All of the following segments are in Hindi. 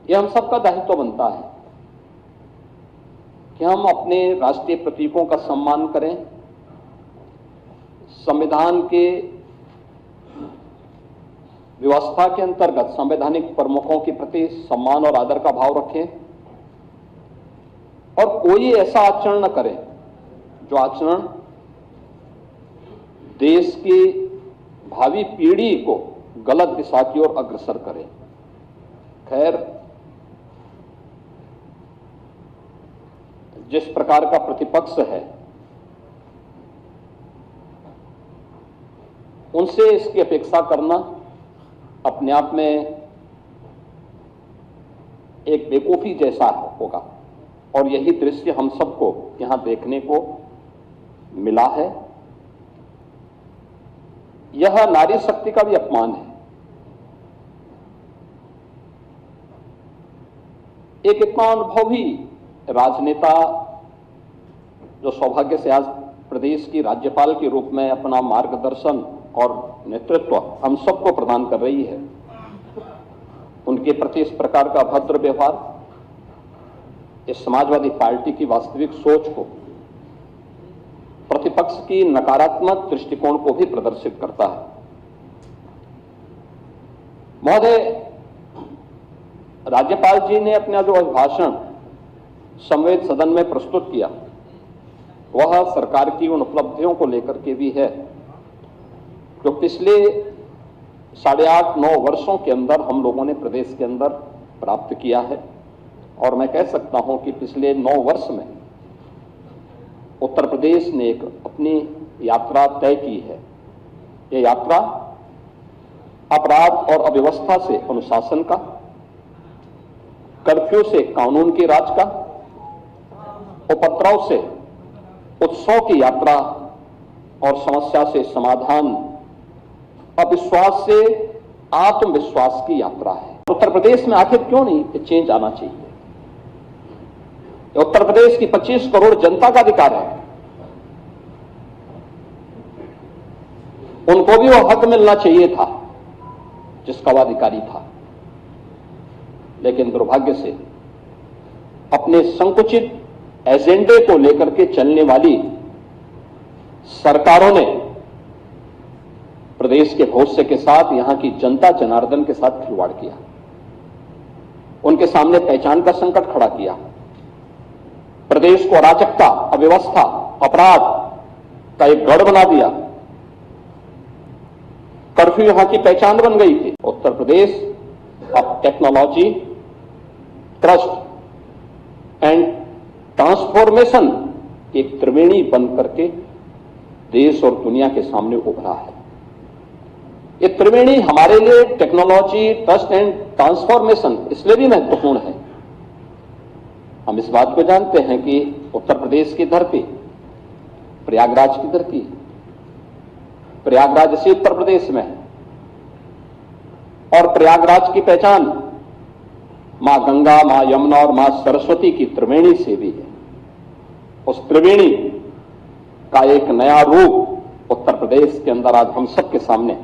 ये हम सबका दायित्व बनता है कि हम अपने राष्ट्रीय प्रतीकों का सम्मान करें, संविधान के व्यवस्था के अंतर्गत संवैधानिक प्रमुखों के प्रति सम्मान और आदर का भाव रखें और कोई ऐसा आचरण न करें जो आचरण देश की भावी पीढ़ी को गलत दिशा की ओर अग्रसर करे। खैर, जिस प्रकार का प्रतिपक्ष है उनसे इसकी अपेक्षा करना अपने आप में एक बेवकूफी जैसा होगा और यही दृश्य हम सबको यहां देखने को मिला है। यह नारी शक्ति का भी अपमान है। एक इतना अनुभवी राजनेता जो सौभाग्य से आज प्रदेश की राज्यपाल के रूप में अपना मार्गदर्शन और नेतृत्व हम सबको प्रदान कर रही है, उनके प्रति इस प्रकार का अभद्र व्यवहार इस समाजवादी पार्टी की वास्तविक सोच को, प्रतिपक्ष की नकारात्मक दृष्टिकोण को भी प्रदर्शित करता है। महोदय, राज्यपाल जी ने अपना जो अभिभाषण संवेद सदन में प्रस्तुत किया वह सरकार की उन उपलब्धियों को लेकर के भी है जो पिछले 8.5-9 वर्षों के अंदर हम लोगों ने प्रदेश के अंदर प्राप्त किया है। और मैं कह सकता हूं कि पिछले 9 वर्ष में उत्तर प्रदेश ने एक अपनी यात्रा तय की है। ये यात्रा अपराध और अव्यवस्था से अनुशासन का, कर्फ्यू से कानून के राज का, उपद्रव से उत्सव की यात्रा और समस्या से समाधान, अविश्वास से आत्मविश्वास की यात्रा है। उत्तर प्रदेश में आखिर क्यों नहीं चेंज आना चाहिए? उत्तर प्रदेश की 25 करोड़ जनता का अधिकार है, उनको भी वो हक मिलना चाहिए था जिसका वो अधिकारी था। लेकिन दुर्भाग्य से अपने संकुचित एजेंडे को लेकर के चलने वाली सरकारों ने प्रदेश के भविष्य के साथ, यहां की जनता जनार्दन के साथ खिलवाड़ किया, उनके सामने पहचान का संकट खड़ा किया, प्रदेश को अराजकता, अव्यवस्था, अपराध का एक गढ़ बना दिया। कर्फ्यू यहां की पहचान बन गई थी। उत्तर प्रदेश अब टेक्नोलॉजी, ट्रस्ट एंड ट्रांसफॉर्मेशन की एक त्रिवेणी बन करके देश और दुनिया के सामने उभरा है। ये त्रिवेणी हमारे लिए टेक्नोलॉजी, ट्रस्ट एंड ट्रांसफॉर्मेशन इसलिए भी महत्वपूर्ण है। हम इस बात को जानते हैं कि उत्तर प्रदेश की धरती प्रयागराज की धरती, प्रयागराज से उत्तर प्रदेश में है और प्रयागराज की पहचान मां गंगा, मां यमुना और मां सरस्वती की त्रिवेणी से भी है। उस त्रिवेणी का एक नया रूप उत्तर प्रदेश के अंदर आज हम सबके सामने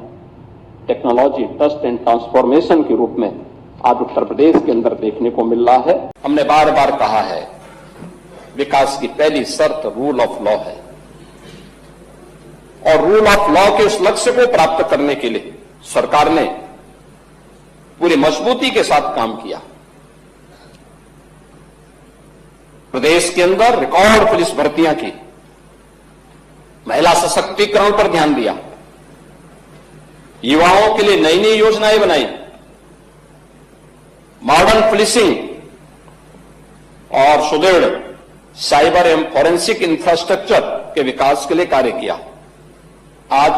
टेक्नोलॉजी, ट्रस्ट एंड ट्रांसफॉर्मेशन के रूप में आज उत्तर प्रदेश के अंदर देखने को मिल रहा है। हमने बार बार कहा है, विकास की पहली शर्त रूल ऑफ लॉ है और रूल ऑफ लॉ के उस लक्ष्य को प्राप्त करने के लिए सरकार ने पूरी मजबूती के साथ काम किया। प्रदेश के अंदर रिकॉर्ड पुलिस भर्तियां की, महिला सशक्तिकरण पर ध्यान दिया, युवाओं के लिए नई नई योजनाएं बनाई, मॉडर्न पुलिसिंग और सुदृढ़ साइबर एवं फॉरेंसिक इंफ्रास्ट्रक्चर के विकास के लिए कार्य किया। आज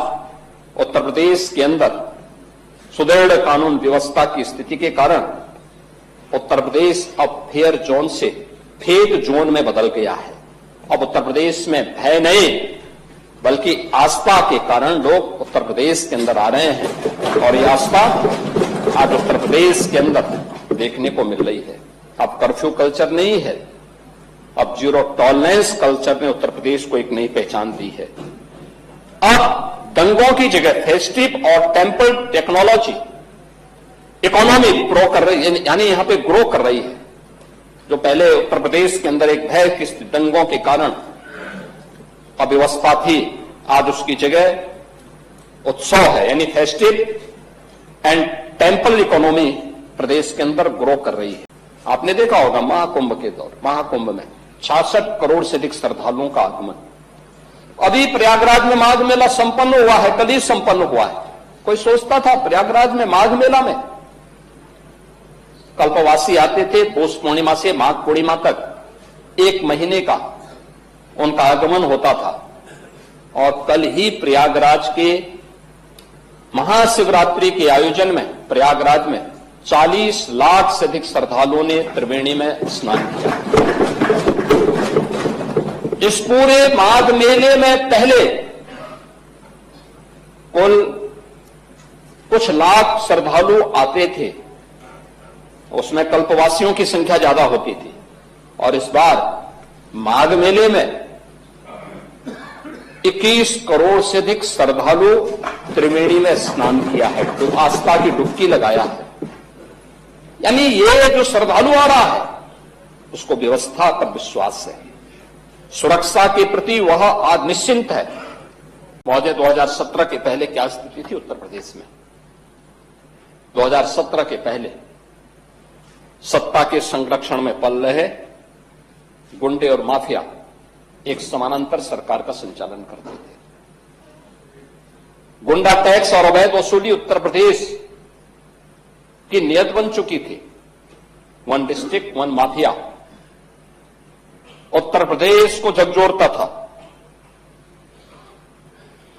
उत्तर प्रदेश के अंदर सुदृढ़ कानून व्यवस्था की स्थिति के कारण उत्तर प्रदेश अब फेयर जोन से फेक जोन में बदल गया है। अब उत्तर प्रदेश में भय नहीं बल्कि आस्था के कारण लोग उत्तर प्रदेश के अंदर आ रहे हैं और यह आस्था आज उत्तर प्रदेश के अंदर देखने को मिल रही है। अब कर्फ्यू कल्चर नहीं है, अब जीरो टॉलरेंस कल्चर ने उत्तर प्रदेश को एक नई पहचान दी है। अब दंगों की जगह फेस्टिव और टेम्पल टेक्नोलॉजी इकोनॉमी ग्रो कर रही है, यानी यहां पे ग्रो कर रही है। जो पहले उत्तर प्रदेश के अंदर एक भय की स्थिति, दंगों के कारण अव्यवस्था थी, आज उसकी जगह उत्सव है, यानी फेस्टिव एंड टेम्पल इकोनॉमी प्रदेश के अंदर ग्रो कर रही है। आपने देखा होगा महाकुंभ के दौर, महाकुंभ में 66 करोड़ से अधिक श्रद्धालुओं का आगमन। अभी प्रयागराज में माघ मेला संपन्न हुआ है, कल ही संपन्न हुआ है। कोई सोचता था प्रयागराज में माघ मेला में कल्पवासी आते थे, पौष पूर्णिमा से माघ पूर्णिमा तक 1 महीने का उनका आगमन होता था। और कल ही प्रयागराज के महाशिवरात्रि के आयोजन में प्रयागराज में 40 लाख से अधिक श्रद्धालुओं ने त्रिवेणी में स्नान किया। इस पूरे माघ मेले में पहले कुल कुछ लाख श्रद्धालु आते थे, उसमें कल्पवासियों की संख्या ज्यादा होती थी। और इस बार माघ मेले में 21 करोड़ से अधिक श्रद्धालु त्रिवेणी में स्नान किया है, आस्था की डुबकी लगाया है। यानी ये जो श्रद्धालु आ रहा है उसको व्यवस्था पर विश्वास है, सुरक्षा के प्रति वह आज निश्चिंत है। महोदय, 2017 के पहले क्या स्थिति थी उत्तर प्रदेश में? 2017 के पहले सत्ता के संरक्षण में पल रहे गुंडे और माफिया एक समानांतर सरकार का संचालन करते थे। गुंडा टैक्स और अवैध वसूली उत्तर प्रदेश की नियत बन चुकी थी। 1 डिस्ट्रिक्ट 1 माफिया उत्तर प्रदेश को झकझोरता था।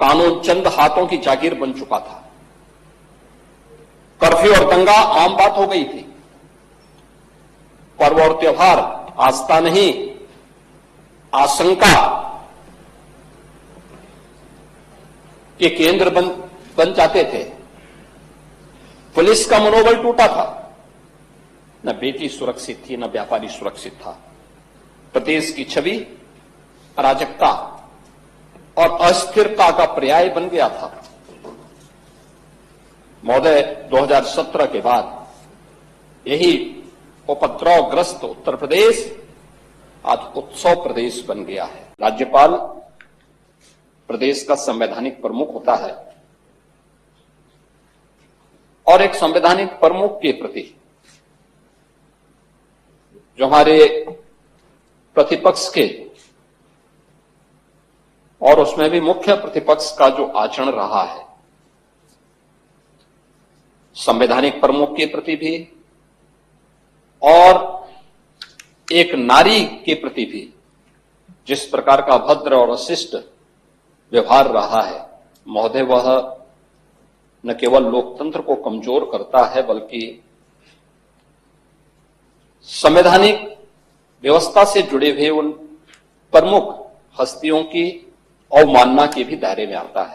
कानून चंद हाथों की जागीर बन चुका था। कर्फ्यू और दंगा आम बात हो गई थी। पर्व और त्योहार आस्था नहीं, आशंका के केंद्र बन जाते थे। पुलिस का मनोबल टूटा था। न बेटी सुरक्षित थी, न व्यापारी सुरक्षित था। प्रदेश की छवि अराजकता और अस्थिरता का पर्याय बन गया था। महोदय, 2017 के बाद यही उपद्रवग्रस्त उत्तर प्रदेश आज उत्सव प्रदेश बन गया है। राज्यपाल प्रदेश का संवैधानिक प्रमुख होता है और एक संवैधानिक प्रमुख के प्रति जो हमारे प्रतिपक्ष के और उसमें भी मुख्य प्रतिपक्ष का जो आचरण रहा है, संवैधानिक प्रमुख के प्रति भी और एक नारी के प्रति भी जिस प्रकार का अभद्र और अशिष्ट व्यवहार रहा है, महोदय, वह न केवल लोकतंत्र को कमजोर करता है बल्कि संवैधानिक व्यवस्था से जुड़े हुए उन प्रमुख हस्तियों की अवमानना के भी दायरे में आता है।